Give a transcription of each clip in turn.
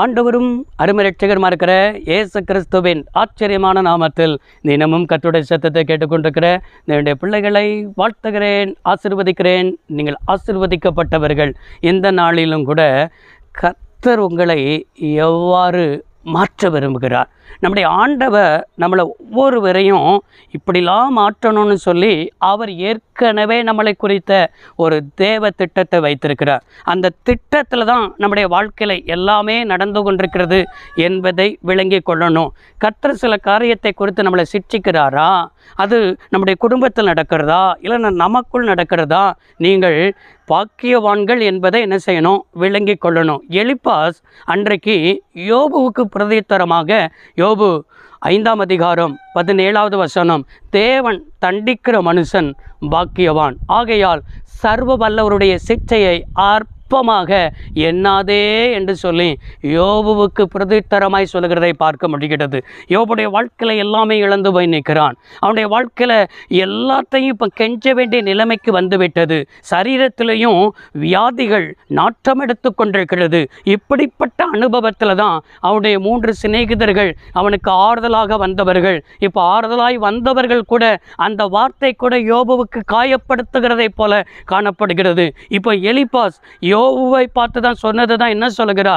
ஆண்டவரும் அருமை இரட்சகருமா இருக்கிற இயேசு கிறிஸ்துவின் ஆச்சரியமான நாமத்தில் தினமும் கர்த்தருடைய சத்தத்தை கேட்டுக்கொண்டிருக்கிற என்னுடைய பிள்ளைகளை வாழ்த்துகிறேன், ஆசீர்வதிக்கிறேன். நீங்கள் ஆசீர்வதிக்கப்பட்டவர்கள். இந்த நாளிலும் கூட கர்த்தர் உங்களை எவ்வாறு மாற்ற விரும்புகிறார். நம்முடைய ஆண்டவர் நம்மளை ஒவ்வொருவரையும் இப்படிலாம் மாற்றணும்னு சொல்லி அவர் ஏற்கனவே நம்மளை குறித்த ஒரு தேவ திட்டத்தை வைத்திருக்கிறார். அந்த திட்டத்தில் தான் நம்முடைய வாழ்க்கையில் எல்லாமே நடந்து கொண்டிருக்கிறது என்பதை விளங்கி கொள்ளணும். கர்த்தர் சில காரியத்தை குறித்து நம்மளை சிட்சிக்கிறாரா, அது நம்முடைய குடும்பத்தில் நடக்கிறதா இல்லைன்னா நமக்குள் நடக்கிறதா, நீங்கள் பாக்கியவான்கள் என்பதை என்ன செய்யணும், விளங்கி கொள்ளணும். எலிப்பாஸ் அன்றைக்கு யோபுவுக்கு பிரதித்தரமாக யோபு 5ஆம் அதிகாரம் 17வது வசனம், தேவன் தண்டிக்கிற மனுஷன் பாக்கியவான், ஆகையால் சர்வ வல்லவருடைய சிட்சையை அற்பமாக எண்ணாதே என்று சொல்லி யோபுவுக்கு பிரதித்தரமாய் சொல்லுகிறதை பார்க்க முடிகிறது. யோபுடைய வாழ்க்கையில் எல்லாமே இழந்து போய் நிற்கிறான். அவனுடைய வாழ்க்கையில் எல்லாத்தையும் இப்போ கெஞ்ச வேண்டிய நிலைமைக்கு வந்துவிட்டது. சரீரத்திலையும் வியாதிகள் நாட்டம் எடுத்து கொண்டிருக்கிறது. இப்படிப்பட்ட அனுபவத்தில் தான் அவனுடைய 3 சிநேகிதர்கள் அவனுக்கு ஆறுதலாக வந்தவர்கள். இப்போ ஆறுதலாய் வந்தவர்கள் கூட அந்த வார்த்தை கூட யோபுவுக்கு காயப்படுத்துகிறதை போல காணப்படுகிறது. இப்போ எலிப்பாஸ் யோபுவை பார்த்து தான் சொன்னது தான் என்ன சொல்லுகிறா,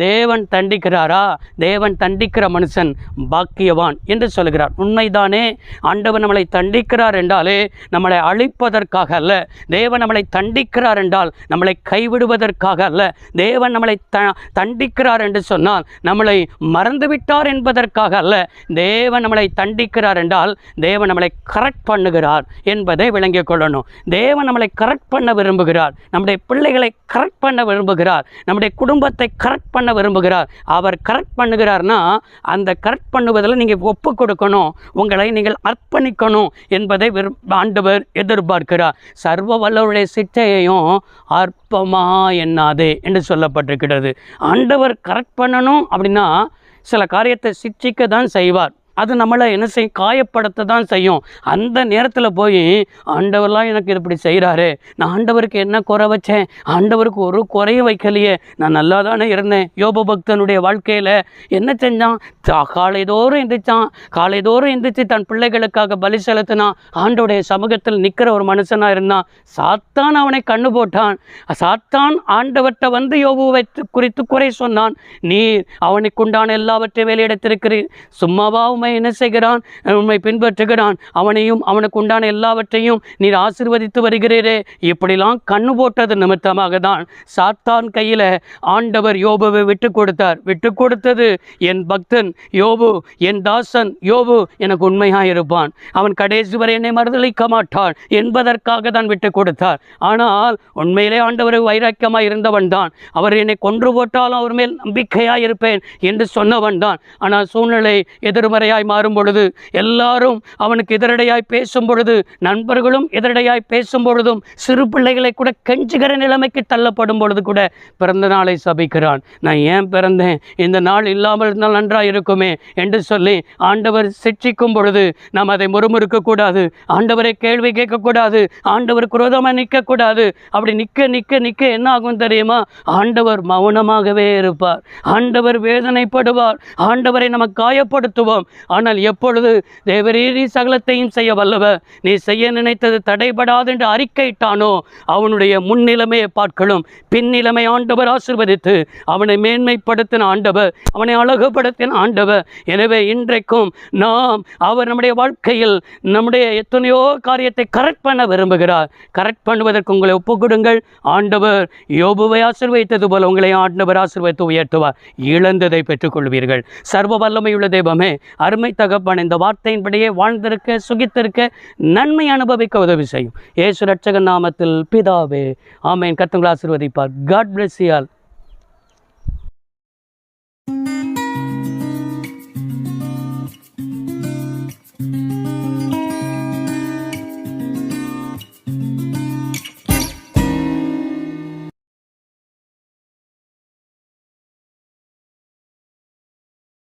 தேவன் தண்டிக்கிறாரா, தேவன் தண்டிக்கிற மனுஷன் பாக்கியவான் என்று சொல்லுகிறார். உண்மைதானே, ஆண்டவர் நம்மளை தண்டிக்கிறார் என்றாலே நம்மளை அழிப்பதற்காக அல்ல. தேவன் நம்மளை தண்டிக்கிறார் என்றால் நம்மளை கைவிடுவதற்காக அல்ல. தேவன் நம்மளை தண்டிக்கிறார் என்று சொன்னால் நம்மளை மறந்துவிட்டார் என்பதற்காக அல்ல. தேவன் நம்மளை தண்டிக்கிறார் என்றால் தேவன் நம்மளை கரெக்ட் பண்ணுகிறார் என்பதை விளங்கிக் கொள்ளணும். தேவன் நம்மளை கரெக்ட் பண்ண விரும்புகிறார். நம்முடைய பிள்ளைகளை கரெக்ட் பண்ண விரும்புகிறார். நம்முடைய குடும்பத்தை கரெக்ட் பண்ண விரும்புகிறார். அவர் கரெக்ட் பண்ணுகிறார்னா அந்த கரெக்ட் பண்ணுவதில் நீங்கள் ஒப்பு கொடுக்கணும், உங்களை நீங்கள் அர்ப்பணிக்கணும் என்பதை ஆண்டவர் எதிர்பார்க்கிறார். சர்வ வல்லவருடைய சிட்சையையும் அற்பமா எண்ணாதே என்று சொல்லப்பட்டிருக்கிறது. ஆண்டவர் கரெக்ட் பண்ணணும் அப்படின்னா சில காரியத்தை சிட்சிக்க தான் செய்வார். அது நம்மளை என்ன செய்யும், காயப்படுத்த தான் செய்யும். அந்த நேரத்தில் போய் ஆண்டவர்லாம் எனக்கு இப்படி செய்கிறாரு, நான் ஆண்டவருக்கு என்ன குறை வச்சேன், ஆண்டவருக்கு ஒரு குறையும் வைக்கலையே, நான் நல்லா தானே இருந்தேன். யோபு பக்தனுடைய வாழ்க்கையில் என்ன செஞ்சான், காலைதோறும் எந்திரிச்சு தன் பிள்ளைகளுக்காக பலி செலுத்தினான். ஆண்டவருடைய சமூகத்தில் நிற்கிற ஒரு மனுஷனாக இருந்தான். சாத்தான் அவனை கண்ணு போட்டான். சாத்தான் ஆண்டவர்கிட்ட வந்து யோபுவை குறித்து குறை சொன்னான். நீர் அவனுக்கு உண்டான எல்லாவற்றையும் வேலையெடுத்திருக்கிறீர், சும்மாவா என்ன செய்கிறான், உண்மை பின்பற்றுகிறான், அவனையும் அவனுக்கு உண்டான எல்லாவற்றையும் நீர் ஆசீர்வதித்து வருகிறீரே. இப்படிலாம் கண்ணு போட்டது நிமித்தமாக தான் சாத்தான் கையில் ஆண்டவர் யோபுவை விட்டு கொடுத்தார். விட்டு கொடுத்தது என் பக்தன் யோபு, என் தாசன் யோபு எனக்கு உண்மையாக இருப்பான், அவன் கடைசி வரை என்னை மறுதளிக்க மாட்டான் என்பதற்காக தான் விட்டு கொடுத்தார். ஆனால் உண்மையிலே ஆண்டவர் வைராக்கியமாக இருந்தவன் தான். அவர் என்னை கொன்று போட்டாலும் அவர் மேல் நம்பிக்கையாக இருப்பேன் என்று சொன்னவன் தான். ஆனால் சூழ்நிலை எதிர்மறை மாறும் பொழுது, எல்லாரும் அவனுக்கு எதிரடையாய் பேசும் பொழுது, நண்பர்களும் எதிரடையாய் பேசும் பொழுதும், சிறு பிள்ளைகளை கூட கெஞ்சுகிற நிலைமைக்கு தள்ளப்படும் பொழுது கூட பிறந்த நாளை சபிக்கிறான். நான் ஏன் பிறந்தேன், இந்த நாள் இல்லாமல் இருந்தால் நன்றாக இருக்குமே என்று சொல்லி ஆண்டவர் சிட்சிக்கும் பொழுது நாம் அதை முறுமுறுக்கக்கூடாது, ஆண்டவரை கேள்வி கேட்கக்கூடாது, ஆண்டவருக்கு விரோதமாக நிற்கக்கூடாது. அப்படி நிற்க என்ன ஆகும் தெரியுமா, ஆண்டவர் மௌனமாகவே இருப்பார், ஆண்டவர் வேதனைப்படுவார், ஆண்டவரை நம்ம காயப்படுத்துவோம். ஆனால் எப்பொழுது தேவரீ சகலத்தையும் செய்ய வல்லவர், நீ செய்ய நினைத்தது தடைபடாது என்று அறிக்கையிட்டானோ, அவனுடைய முன்னிலைமையை பார்க்கலும் பின்னிலைமை ஆண்டவர் ஆசீர்வதித்து அவனை மேன்மைப்படுத்தின ஆண்டவர், அவனை அழகுபடுத்தின ஆண்டவர். எனவே இன்றைக்கும் நாம் அவர் நம்முடைய வாழ்க்கையில் நம்முடைய எத்தனையோ காரியத்தை கரெக்ட் பண்ண விரும்புகிறார். கரெக்ட் பண்ணுவதற்கு உங்களை ஒப்புக்கொடுங்கள். ஆண்டவர் யோபுவை ஆசீர்வதித்தது போல உங்களை ஆண்டவர் ஆசீர்வதித்து உயர்த்துவார். இழந்ததை பெற்றுக்கொள்வீர்கள். சர்வ வல்லமையுள்ள தெய்வமே, அருமை தகப்பன், இந்த வார்த்தையின்படியே வாழ்ந்திருக்க, சுகித்திருக்க, நன்மை அனுபவிக்க உதவி செய்யும். இயேசு இரட்சகர் நாமத்தில் பிதாவே, ஆமென். கர்த்தர் உங்களை ஆசீர்வதிப்பார். God bless you all.